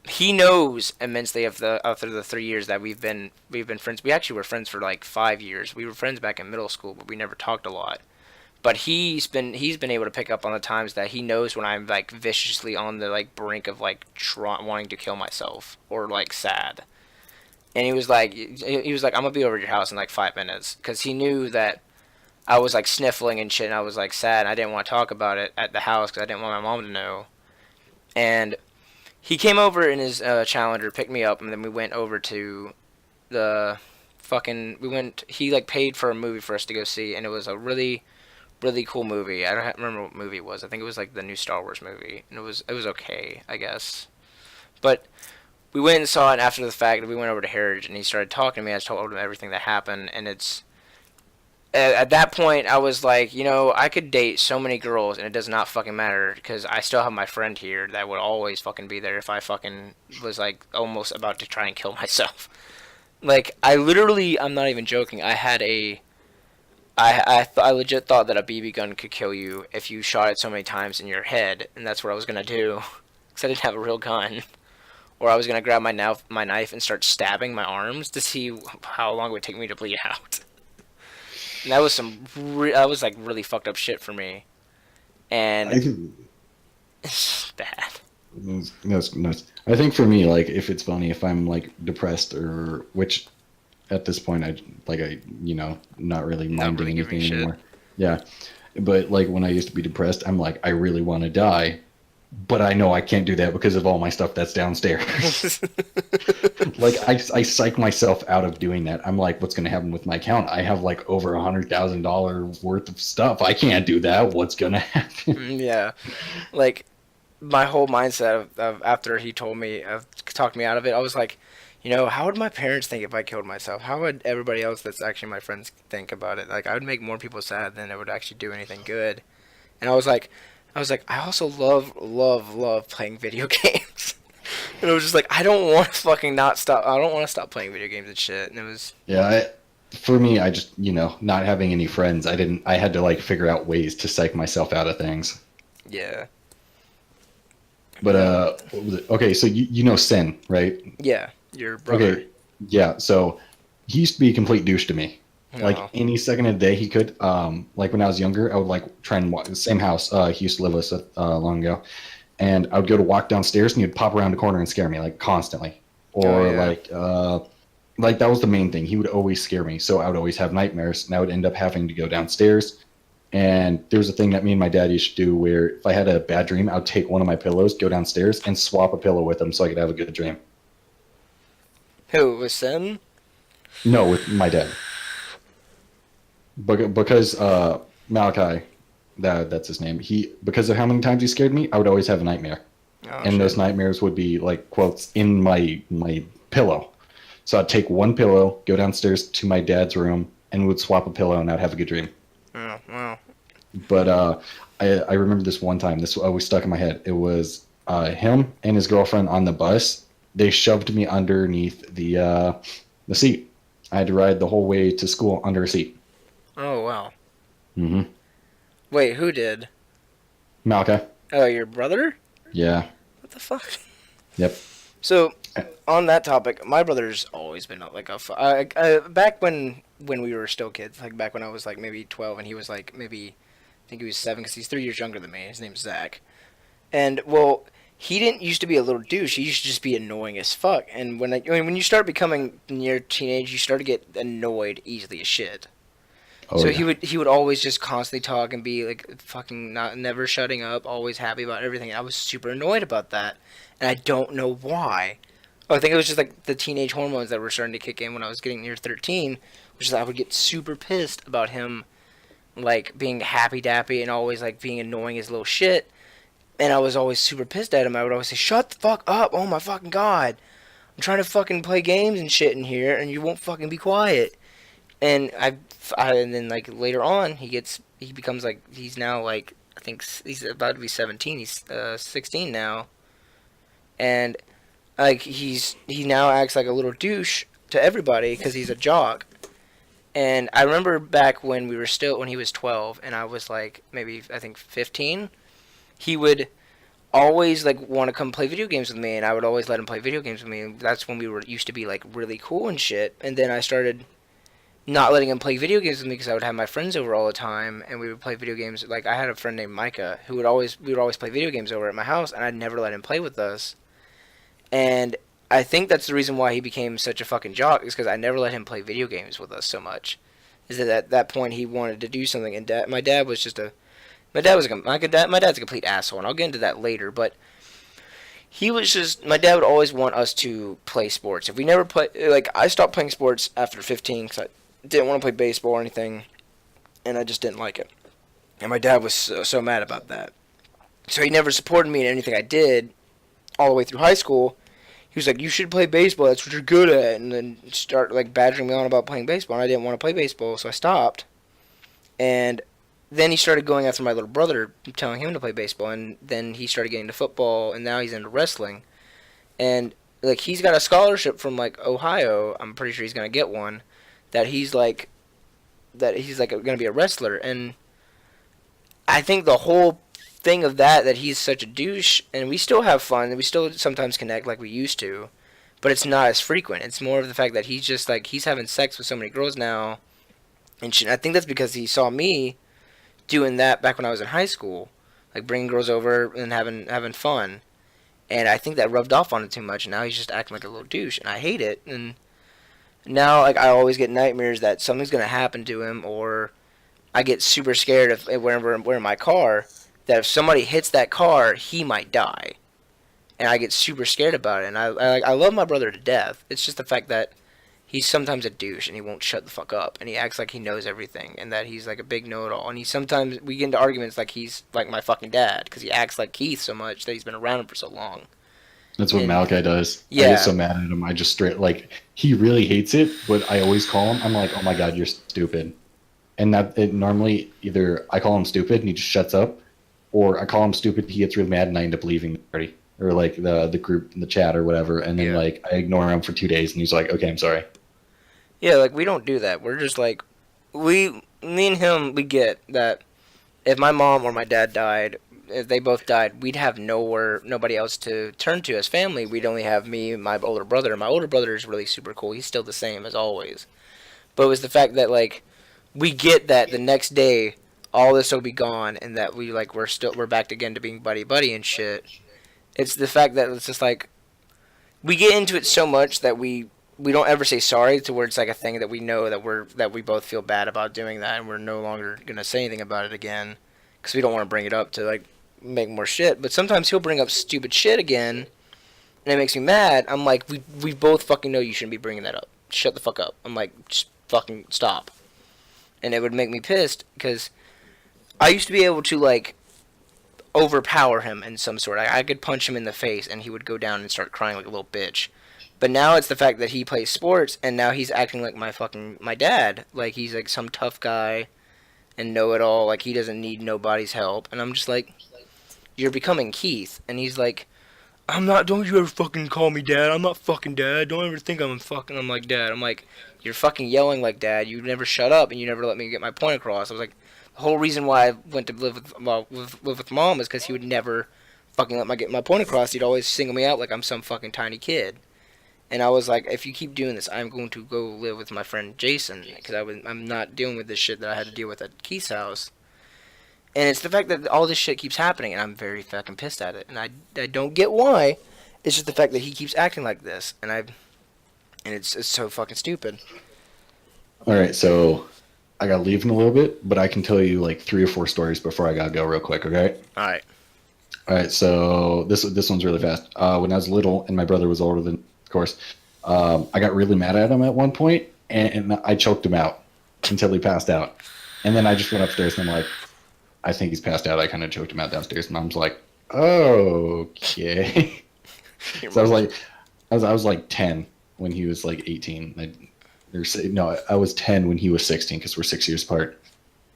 he knows immensely of the after the 3 years that we've been friends. We actually were friends for like 5 years. We were friends back in middle school, but we never talked a lot. But he's been able to pick up on the times that he knows when I'm like viciously on the like brink of like wanting to kill myself or like sad. And he was like I'm gonna be over at your house in like 5 minutes because he knew that I was like sniffling and shit and I was like sad and I didn't want to talk about it at the house because I didn't want my mom to know. And he came over in his Challenger, picked me up, and then we went over to the fucking. We went. He like paid for a movie for us to go see, and it was a really, really cool movie. I don't remember what movie it was. I think it was like the new Star Wars movie, and it was okay, I guess. But we went and saw it after the fact. We went over to Heritage, and he started talking to me. I told him everything that happened, and it's at that point, I was like, I could date so many girls and it does not fucking matter because I still have my friend here that would always fucking be there if I fucking was like almost about to try and kill myself. Like, I'm not even joking. I legit thought that a BB gun could kill you if you shot it so many times in your head, and that's what I was gonna do. Because I didn't have a real gun. Or I was gonna grab my knife and start stabbing my arms to see how long it would take me to bleed out. And that was that was like really fucked up shit for me, and I think it's bad. that's nuts. I think for me, like if it's funny, if I'm like depressed or which at this point I not really Not minding really giving a anything shit. anymore. Yeah, but like when I used to be depressed, I'm like I really want to die, but I know I can't do that because of all my stuff that's downstairs. Like I psych myself out of doing that. I'm like, what's going to happen with my account? I have like over $100,000 worth of stuff. I can't do that. What's going to happen? Yeah, like my whole mindset of after he told me, talked me out of it, I was like, how would my parents think if I killed myself? How would everybody else that's actually my friends think about it? Like, I would make more people sad than it would actually do anything good. And I was like, I also love, love, love playing video games. And it was just like, I don't want to fucking not stop. I don't want to stop playing video games and shit. And it was, Yeah, for me, I just not having any friends. I had to like figure out ways to psych myself out of things. yeah, But what was it? Okay, so you know Sin, right? yeah, your brother. Okay, yeah. So he used to be a complete douche to me. Like Oh, any second of the day, he could. Like when I was younger, I would like try and walk the same house. He used to live with us long ago, and I would go to walk downstairs, and he'd pop around the corner and scare me like constantly. oh Or yeah. like that was the main thing. He would always scare me, so I would always have nightmares, and I would end up having to go downstairs. And there was a thing that me and my dad used to do where if I had a bad dream, I would take one of my pillows, go downstairs, and swap a pillow with him so I could have a good dream. Who was Sim? No, with my dad. Because Malachi, that's his name. He because of how many times he scared me, I would always have a nightmare, Oh and those shit. nightmares would be like quotes in my pillow. So I'd take one pillow, go downstairs to my dad's room, and would swap a pillow, and I'd have a good dream. Oh wow. But I remember this one time. This always stuck in my head. It was him and his girlfriend on the bus. They shoved me underneath the seat. I had to ride the whole way to school under a seat. Oh wow. Mm-hmm. Wait, who did? Malachi. Oh, your brother? Yeah. What the fuck? Yep. So, on that topic, my brother's always been like back when we were still kids, like back when I was like maybe 12 and he was like maybe I think he was 7 because he's 3 years younger than me. His name's Zach. And well, he didn't used to be a little douche. He used to just be annoying as fuck. And when you start becoming near teenage, you start to get annoyed easily as shit. Oh So yeah. he would always just constantly talk and be like fucking not never shutting up, always happy about everything. And I was super annoyed about that, and I don't know why. Oh, I think it was just like the teenage hormones that were starting to kick in when I was getting near 13, which is I would get super pissed about him like being happy dappy and always like being annoying as little shit. And I was always super pissed at him. I would always say, "Shut the fuck up! Oh my fucking god! I'm trying to fucking play games and shit in here, and you won't fucking be quiet." And and then like later on, he becomes like he's now like I think he's about to be 17. He's 16 now, and like he now acts like a little douche to everybody because he's a jock. And I remember back when he was 12 and I was like maybe I think 15, he would always like want to come play video games with me, and I would always let him play video games with me. And that's when we were used to be like really cool and shit. And then I started not letting him play video games with me because I would have my friends over all the time, and we would play video games. Like I had a friend named Micah who we would always play video games over at my house, and I'd never let him play with us. And I think that's the reason why he became such a fucking jock, is because I never let him play video games with us so much. Is that at that point he wanted to do something, and my dad was just a my dad's a complete asshole, and I'll get into that later. But he was just my dad would always want us to play sports. If we never play, like I stopped playing sports after 15 because I didn't want to play baseball or anything, and I just didn't like it. And my dad was so mad about that. So he never supported me in anything I did all the way through high school. He was like, "You should play baseball. That's what you're good at." And then start like badgering me on about playing baseball. And I didn't want to play baseball, so I stopped. And then he started going after my little brother, telling him to play baseball. And then he started getting into football, and now he's into wrestling. And like he's got a scholarship from like Ohio. I'm pretty sure he's gonna get one. That he's like gonna be a wrestler. And I think the whole thing of that he's such a douche, and we still have fun, and we still sometimes connect like we used to, but it's not as frequent. It's more of the fact that he's just like he's having sex with so many girls now, and shit. I think that's because he saw me doing that back when I was in high school, like bringing girls over and having fun, and I think that rubbed off on him too much. And now he's just acting like a little douche, and I hate it. And now like I always get nightmares that something's gonna happen to him, or I get super scared if whenever we're in my car that if somebody hits that car, he might die, and I get super scared about it. And I love my brother to death. It's just the fact that he's sometimes a douche and he won't shut the fuck up, and he acts like he knows everything and that he's like a big know-it-all. And he sometimes we get into arguments like he's like my fucking dad because he acts like Keith so much that he's been around him for so long. That's what And Malachi does. I yeah, get so mad at him. I just straight like he really hates it, but I always call him. I'm like, "Oh my god, you're stupid," and that it normally either I call him stupid and he just shuts up, or I call him stupid. He gets really mad and I end up leaving the party or like the group, the chat or whatever, and then yeah, like I ignore him for 2 days and he's like, "Okay, I'm sorry." yeah. Like we don't do that. We're just like me and him. We get that if my mom or my dad died, if they both died, we'd have nobody else to turn to as family. We'd only have me and my older brother. My older brother is really super cool. He's still the same as always. But it was the fact that like we get that the next day all this will be gone, and that we're back again to being buddy buddy and shit. It's the fact that it's just like we get into it so much that we don't ever say sorry to where it's like a thing that we know that we both feel bad about doing that, and we're no longer gonna say anything about it again because we don't want to bring it up to like make more shit. But sometimes he'll bring up stupid shit again, and it makes me mad. I'm like, we both fucking know you shouldn't be bringing that up. Shut the fuck up. I'm like, just fucking stop. And it would make me pissed because I used to be able to like overpower him in some sort. I could punch him in the face and he would go down and start crying like a little bitch. But now it's the fact that he plays sports and now he's acting like my dad. Like he's like some tough guy and know it all. Like he doesn't need nobody's help. And I'm just like, you're becoming Keith. And he's like, I'm not. Don't you ever fucking call me dad. I'm not fucking dad. Don't ever think I'm like dad. I'm like, you're fucking yelling like dad. You never shut up and you never let me get my point across. I was like, the whole reason why I went to live with mom is because he would never fucking let me get my point across. He'd always single me out like I'm some fucking tiny kid. And I was like, if you keep doing this, I'm going to go live with my friend Jason because I'm not dealing with this shit that I had to deal with at Keith's house. And it's the fact that all this shit keeps happening, and I'm very fucking pissed at it. And I don't get why. It's just the fact that he keeps acting like this, and it's so fucking stupid. All right, so I gotta leave in a little bit, but I can tell you like 3 or 4 stories before I gotta go real quick. Okay. All right. All right. So this one's really fast. When I was little and my brother was older than, of course, I got really mad at him at one point, and I choked him out until he passed out. And then I just went upstairs and I'm like, I think he's passed out. I kind of choked him out downstairs. And Mom's like, okay. So I was like, I was like 10 when he was like 18. I was 10 when he was 16 because we're 6 years apart.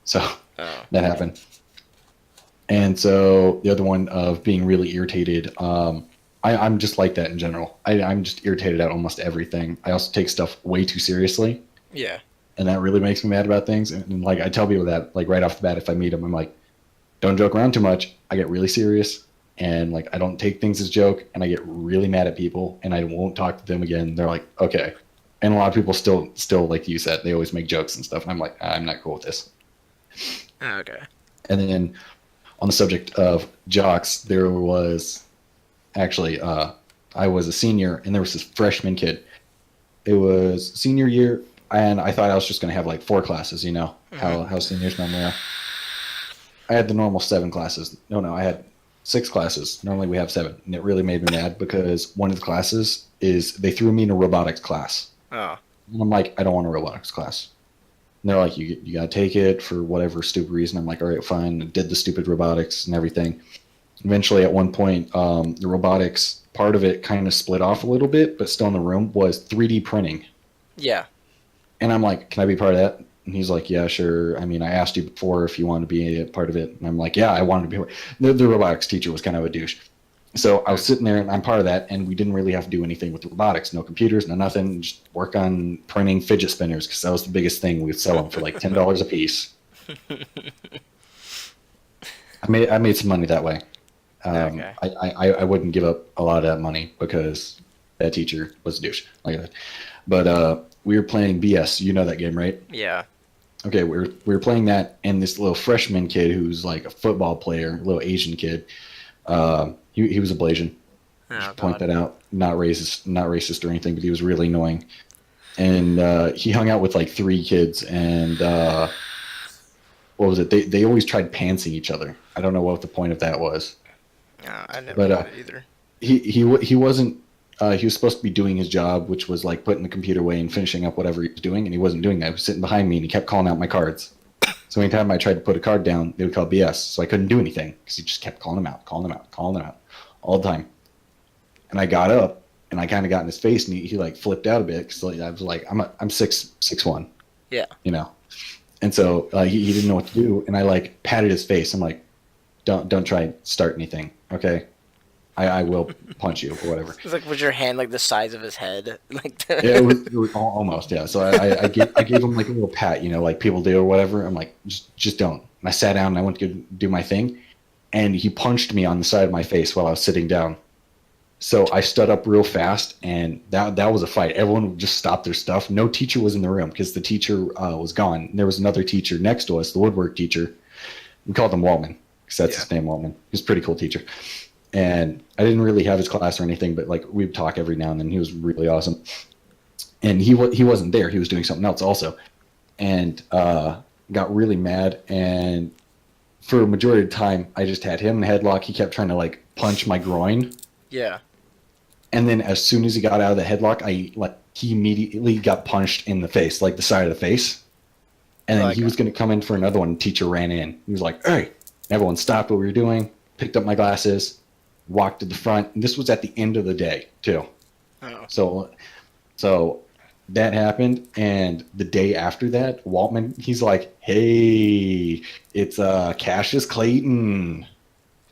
So that happened. And so the other one of being really irritated, I'm just like that in general. I'm just irritated at almost everything. I also take stuff way too seriously. Yeah. And that really makes me mad about things. And like I tell people that like right off the bat, if I meet them, I'm like, don't joke around too much. I get really serious. and like I don't take things as joke, and I get really mad at people, and I won't talk to them again. They're like, okay, and a lot of people still like you said, they always make jokes and stuff, and I'm like, I'm not cool with this. Okay. And then on the subject of jocks, there was actually I was a senior, and there was this freshman kid. It was senior year, and I thought I was just going to have like 4 classes, you know, how seniors normally are. I had the normal 7 classes. No, I had 6 classes. Normally we have 7, and it really made me mad because one of the classes is they threw me in a robotics class, Oh. and I'm like, I don't want a robotics class. And they're like, you got to take it for whatever stupid reason. I'm like, all right, fine. I did the stupid robotics and everything. Eventually, at one point, the robotics part of it kind of split off a little bit, but still in the room was 3D printing. Yeah. And I'm like, can I be part of that? And he's like, yeah, sure. I mean, I asked you before if you wanted to be a part of it. And I'm like, yeah, I wanted to be. The robotics teacher was kind of a douche. So I was sitting there, and I'm part of that, and we didn't really have to do anything with robotics. No computers, no nothing. Just work on printing fidget spinners, because that was the biggest thing. We'd sell them for like $10 a piece. I made some money that way. Okay. I wouldn't give up a lot of that money because that teacher was a douche like that. But we were playing BS. You know that game, right? Yeah. Okay, we were playing that, and this little freshman kid who's like a football player, little Asian kid. He was a Blasian. Oh, Point God. that out. Not racist or anything, but he was really annoying. And he hung out with like 3 kids, and what was it? They always tried pantsing each other. I don't know what the point of that was. No, I never But did it either. he wasn't. He was supposed to be doing his job, which was like putting the computer away and finishing up whatever he was doing, and he wasn't doing that. He was sitting behind me, and he kept calling out my cards. So anytime I tried to put a card down, they would call BS. So I couldn't do anything because he just kept calling them out all the time. And I got up, and I kind of got in his face, and he like flipped out a bit because like, I was like, I'm 6'1", Yeah. you know. And so he didn't know what to do, and I like patted his face. I'm like, don't try and start anything, okay? I will punch you or whatever. It's like, was your hand like the size of his head? Like, Yeah, it was almost, yeah. So I gave him like a little pat, you know, like people do or whatever. I'm like, just don't. And I sat down and I went to do my thing, and he punched me on the side of my face while I was sitting down. So I stood up real fast, and that was a fight. Everyone just stopped their stuff. No teacher was in the room because the teacher was gone. There was another teacher next to us, the woodwork teacher. We called him Waltman because that's his name, Waltman. He was a pretty cool teacher. And I didn't really have his class or anything, but like we'd talk every now and then. He was really awesome. And he wasn't there. He was doing something else also, and got really mad. And for a majority of the time, I just had him in a headlock. He kept trying to like punch my groin. yeah. And then as soon as he got out of the headlock, he immediately got punched in the face, like the side of the face. And then he was going to come in for another one. And teacher ran in. He was like, "Hey!" Everyone stopped what we were doing, picked up my glasses, walked to the front. And this was at the end of the day too. Oh. So that happened, and the day after that, Waltman, he's like, "Hey, it's Cassius Clayton."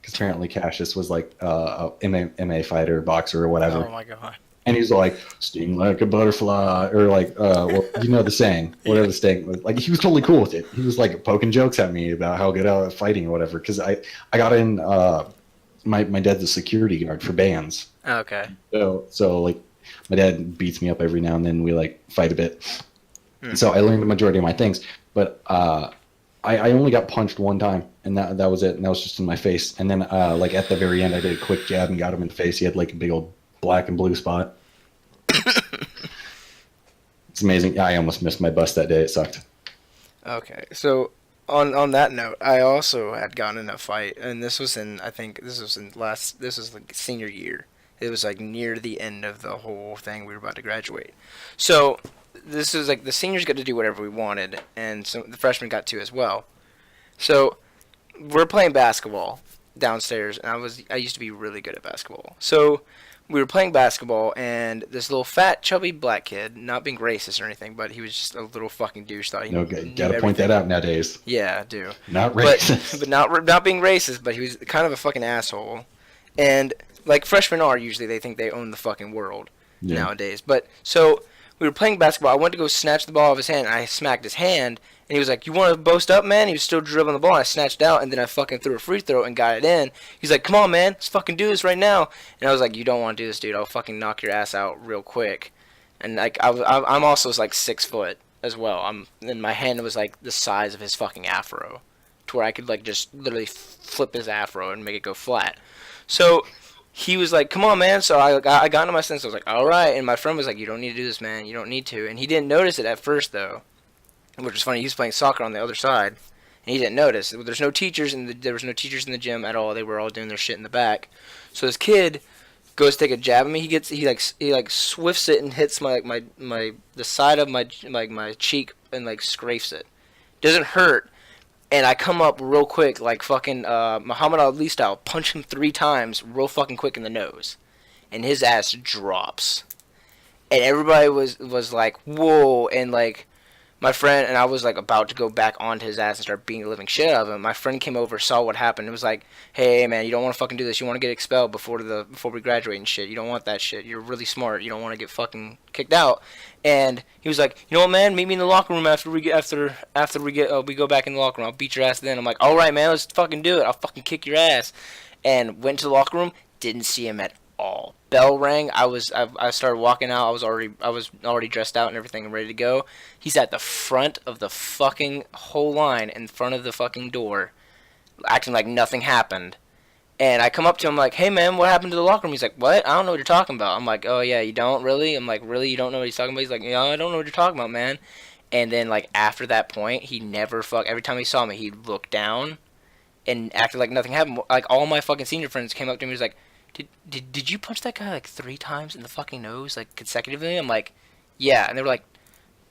Because apparently Cassius was like a MMA fighter, boxer, or whatever. Oh my God. And he's like, "Sting like a butterfly," or like, well, you know the saying, whatever the saying was. Like, he was totally cool with it. He was like poking jokes at me about how good I was fighting or whatever. Because I got in, my dad's a security guard for bands. Okay. So like, my dad beats me up every now and then. We like fight a bit. So I learned the majority of my things. But I only got punched one time, and that was it. And that was just in my face. And then like at the very end, I did a quick jab and got him in the face. He had like a big old black and blue spot. It's amazing. I almost missed my bus that day. It sucked. Okay. So on that note, I also had gotten in a fight, and this was in this was like senior year. It was like near the end of the whole thing. We were about to graduate. So this is like the seniors got to do whatever we wanted, and so the freshmen got to as well. So we're playing basketball downstairs, and I used to be really good at basketball. So we were playing basketball, and this little fat, chubby black kid, not being racist or anything, but he was just a little fucking douche. Thought he No, knew gotta point that everything. out nowadays. Yeah, I do. Not But racist. but not being racist, but he was kind of a fucking asshole. And like freshmen are usually, they think they own the fucking world Yeah. nowadays. But so We were playing basketball. I went to go snatch the ball off his hand, and I smacked his hand. And he was like, "You want to boast up, man?" He was still dribbling the ball. And I snatched it out, and then I fucking threw a free throw and got it in. He's like, "Come on, man, let's fucking do this right now." And I was like, "You don't want to do this, dude. I'll fucking knock your ass out real quick." And like, I'm also like 6 foot as well. And my hand was like the size of his fucking afro, to where I could like just literally flip his afro and make it go flat. So he was like, "Come on, man." So I got into my sense. I was like, "All right." And my friend was like, "You don't need to do this, man. You don't need to." And he didn't notice it at first though, which was funny. He was playing soccer on the other side, and he didn't notice. There's no teachers there was no teachers in the gym at all. They were all doing their shit in the back. So this kid goes to take a jab at me. He swifts it and hits the side of my cheek and like scrapes it. Doesn't hurt. And I come up real quick, like fucking Muhammad Ali style, punch him 3 times real fucking quick in the nose, and his ass drops. And everybody was like, "Whoa!" And like, my friend and I was like about to go back onto his ass and start beating the living shit out of him. My friend came over, saw what happened, and was like, "Hey man, you don't want to fucking do this. You want to get expelled before we graduate and shit. You don't want that shit. You're really smart. You don't want to get fucking kicked out." And he was like, "You know what, man? Meet me in the locker room after we go back in the locker room. I'll beat your ass then." I'm like, "All right, man, let's fucking do it. I'll fucking kick your ass." And went to the locker room. Didn't see him at all. Bell rang. I started walking out. I was already dressed out and everything and ready to go. He's at the front of the fucking whole line, in front of the fucking door, acting like nothing happened. And I come up to him like, "Hey man, what happened to the locker room?" He's like, "What? I don't know what you're talking about." I'm like, "Oh yeah, you don't really?" I'm like, "Really? You don't know what he's talking about?" He's like, "Yeah, I don't know what you're talking about, man." And then like after that point, he never every time he saw me, he'd look down and acted like nothing happened. Like all my fucking senior friends came up to me and was like, Did you punch that guy like 3 times in the fucking nose, like consecutively?" I'm like, "Yeah." And they were like,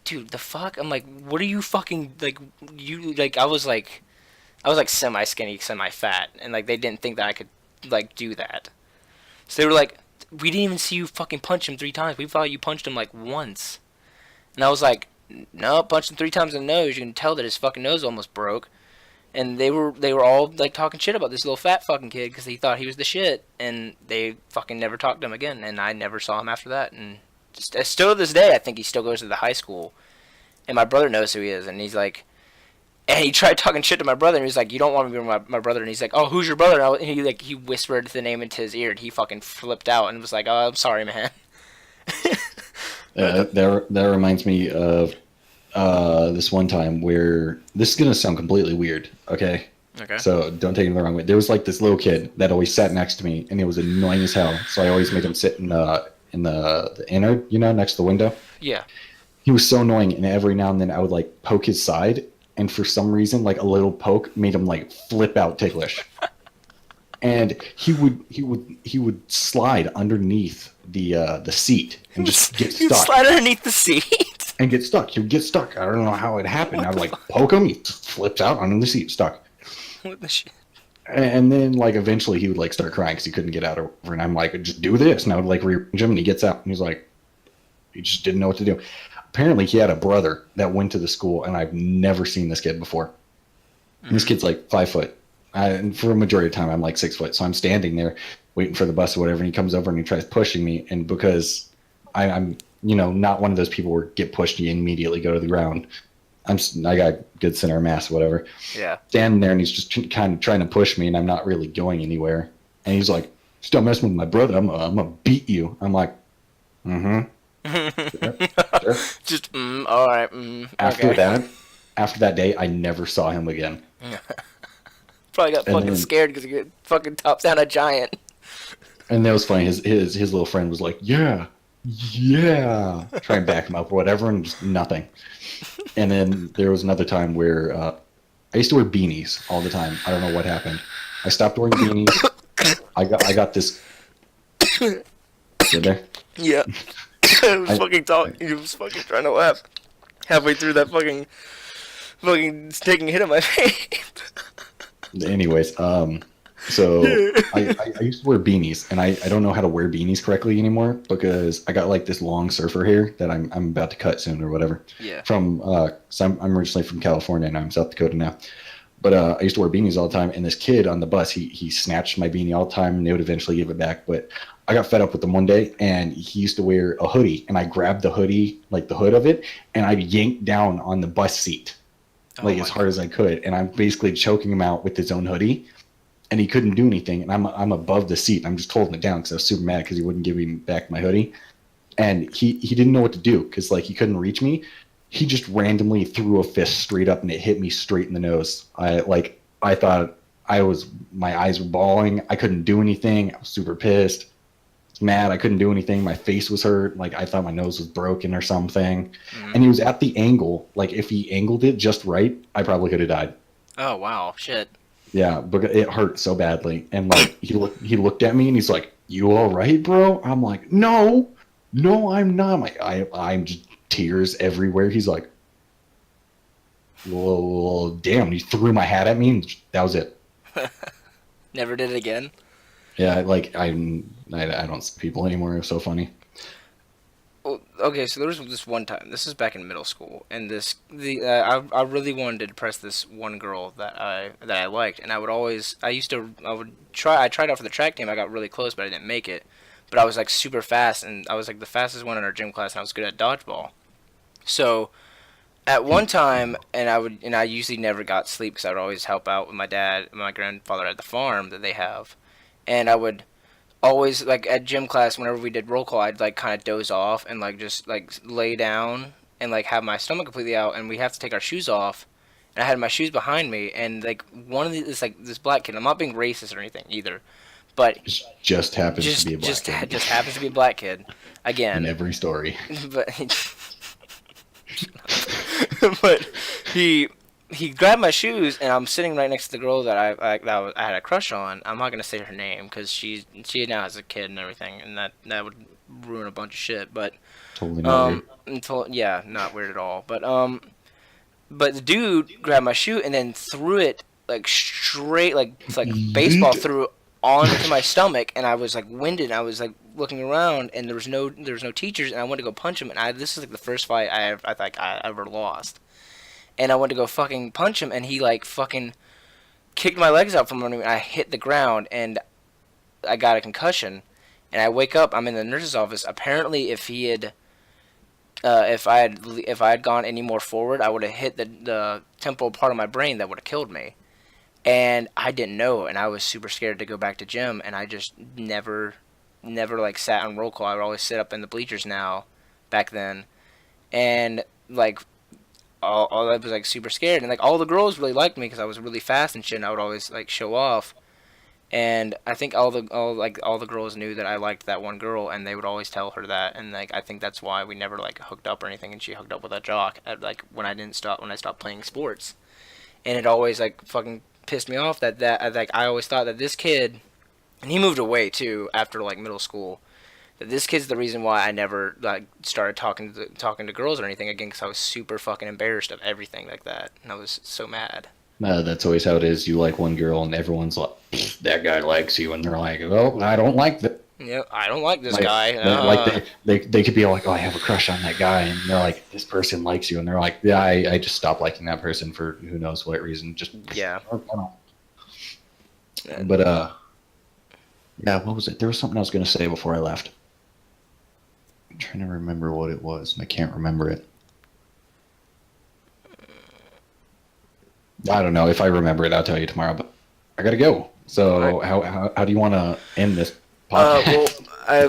"Dude, the fuck?" I'm like, "What are you fucking like? You like?" I was like semi skinny, semi fat, and like they didn't think that I could like do that. So they were like, "We didn't even see you fucking punch him 3 times. We thought you punched him like once." And I was like, "No, punched him 3 times in the nose. You can tell that his fucking nose almost broke." And they were all like talking shit about this little fat fucking kid because he thought he was the shit, and they fucking never talked to him again, and I never saw him after that. And just still to this day, I think he still goes to the high school, and my brother knows who he is, and he's like, and he tried talking shit to my brother, and he's like, "You don't want me to be my brother," and he's like, "Oh, who's your brother?" And he whispered the name into his ear, and he fucking flipped out and was like, "Oh, I'm sorry, man." That reminds me of this one time where this is gonna sound completely weird, okay? Okay. So don't take it the wrong way. There was like this little kid that always sat next to me, and he was annoying as hell. So I always made him sit in the inner, next to the window. Yeah. He was so annoying, and every now and then I would like poke his side, and for some reason, like a little poke made him like flip out ticklish. And he would slide underneath the seat and just get He'd stuck. slide underneath the seat. And get stuck. He would get stuck. I don't know how it happened. I would like poke him. He flips out under the seat, stuck. What the shit? And then like eventually he would like start crying because he couldn't get out over. And I'm like, "Just do this." And I would like rearrange him, and he gets out, and he's like, he just didn't know what to do. Apparently he had a brother that went to the school, and I've never seen this kid before. Mm-hmm. This kid's like 5 foot. And for a majority of the time, I'm like 6 foot. So I'm standing there waiting for the bus or whatever, and he comes over and he tries pushing me. And because I'm not one of those people where get pushed and you immediately go to the ground. I got good center of mass, whatever. Yeah. Standing there, and he's just kind of trying to push me, and I'm not really going anywhere. And he's like, "Stop messing with my brother. I'm gonna beat you." I'm like, "Mm-hmm." Sure. Just all right. After that day, I never saw him again. Probably got fucking scared because he got fucking tops down a giant. And that was funny. His little friend was like, "Yeah, try and back him up or whatever," and just nothing. And then there was another time where I used to wear beanies all the time. I don't know what happened. I stopped wearing beanies. I got this. You there? Yeah. I was fucking talking. He was fucking trying to laugh. Halfway through that fucking taking a hit on my face. Anyways, so I used to wear beanies, and I don't know how to wear beanies correctly anymore because I got like this long surfer hair that I'm about to cut soon or whatever. Yeah. So I'm originally from California, and I'm South Dakota now. But I used to wear beanies all the time, and this kid on the bus, he snatched my beanie all the time, and they would eventually give it back. But I got fed up with him one day, and he used to wear a hoodie, and I grabbed the hoodie, like the hood of it, and I yanked down on the bus seat, like as hard as I could, and I'm basically choking him out with his own hoodie, and he couldn't do anything, and I'm above the seat, and I'm just holding it down because I was super mad because he wouldn't give me back my hoodie, and he didn't know what to do because like he couldn't reach me. He just randomly threw a fist straight up and it hit me straight in the nose. I thought my eyes were bawling. I couldn't do anything. I was super pissed. I was mad. I couldn't do anything. My face was hurt. Like I thought my nose was broken or something. Mm-hmm. And he was at the angle. Like if he angled it just right, I probably could have died. Oh wow, shit. Yeah, but it hurt so badly. And like he looked at me and he's like, "You all right, bro?" I'm like, No, I'm not. I'm just tears everywhere. He's like, well, damn, he threw my hat at me and that was it. Never did it again? Yeah, like I don't see people anymore. It was so funny. Well, okay, so there was this one time. This is back in middle school, and I really wanted to impress this one girl that I liked, and I tried out for the track team. I got really close, but I didn't make it. But I was like super fast, and I was like the fastest one in our gym class, and I was good at dodgeball. So at one time, and I usually never got sleep because I would always help out with my dad and my grandfather at the farm that they have, and I would always like at gym class whenever we did roll call, I'd like kind of doze off and like just like lay down and like have my stomach completely out, and we have to take our shoes off, and I had my shoes behind me, and like one of this black kid. I'm not being racist or anything either. But just happens to be a black kid. Just happens to be a black kid. Again. In every story. But he grabbed my shoes, and I'm sitting right next to the girl that I had a crush on. I'm not gonna say her name because she now has a kid and everything, and that would ruin a bunch of shit. But totally not weird. Yeah, not weird at all. But the dude grabbed my shoe and then threw it like straight, like baseball threw onto my stomach, and I was like winded. And I was like looking around, and there was no teachers, and I went to go punch him, and this is like the first fight I ever lost, and I went to go fucking punch him, and he like fucking kicked my legs out from under me, and I hit the ground, and I got a concussion, and I wake up, I'm in the nurse's office. Apparently, if I had gone any more forward, I would have hit the temporal part of my brain that would have killed me. And I didn't know, and I was super scared to go back to gym, and I just never like sat on roll call. I would always sit up in the bleachers now, back then, and like all I was like super scared, and like all the girls really liked me because I was really fast and shit, and I would always like show off, and I think all the girls knew that I liked that one girl, and they would always tell her that, and like I think that's why we never like hooked up or anything, and she hooked up with that jock like when I stopped playing sports, and it always like fucking pissed me off that like I always thought that this kid, and he moved away too after like middle school, that this kid's the reason why I never like started talking to girls or anything again, because I was super fucking embarrassed of everything like that, and I was so mad. That's always how it is. You like one girl and everyone's like, that guy likes you, and they're like, oh, I don't like that. Yeah, I don't like this guy. Like they could be like, oh, I have a crush on that guy, and they're like, this person likes you, and they're like, yeah, I just stopped liking that person for who knows what reason. Just yeah. But yeah, what was it? There was something I was gonna say before I left. I'm trying to remember what it was, and I can't remember it. I don't know. If I remember it, I'll tell you tomorrow. But I gotta go. So how do you want to end this? Well, I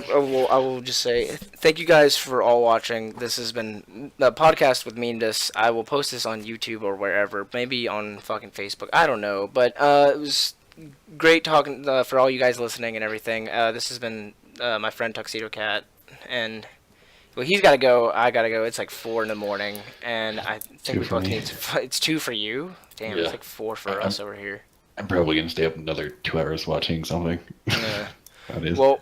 will just say thank you guys for all watching. This has been the podcast with Meandus. I will post this on YouTube or wherever, maybe on fucking Facebook. I don't know, but it was great talking for all you guys listening and everything. This has been my friend Tuxedo Cat, and well, he's got to go. I got to go. It's like 4 a.m, and I think we both need to. It's 2 for you. Damn, yeah. It's like 4 for us over here. I'm probably gonna stay up another 2 hours watching something. Yeah. Well,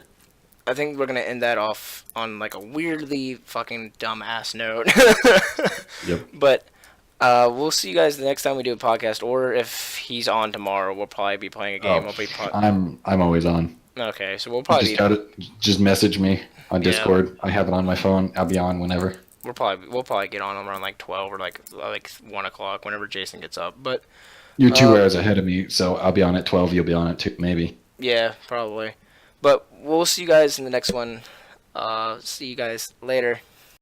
I think we're gonna end that off on like a weirdly fucking dumbass note. Yep. But we'll see you guys the next time we do a podcast, or if he's on tomorrow, we'll probably be playing a game. I'm always on. Okay, so we'll probably just message me on Discord. Yeah. I have it on my phone. I'll be on whenever. We'll probably get on around like 12 or like 1 o'clock whenever Jason gets up. But You're 2 hours ahead of me, so I'll be on at 12. You'll be on at 2, maybe. Yeah, probably. But we'll see you guys in the next one. See you guys later.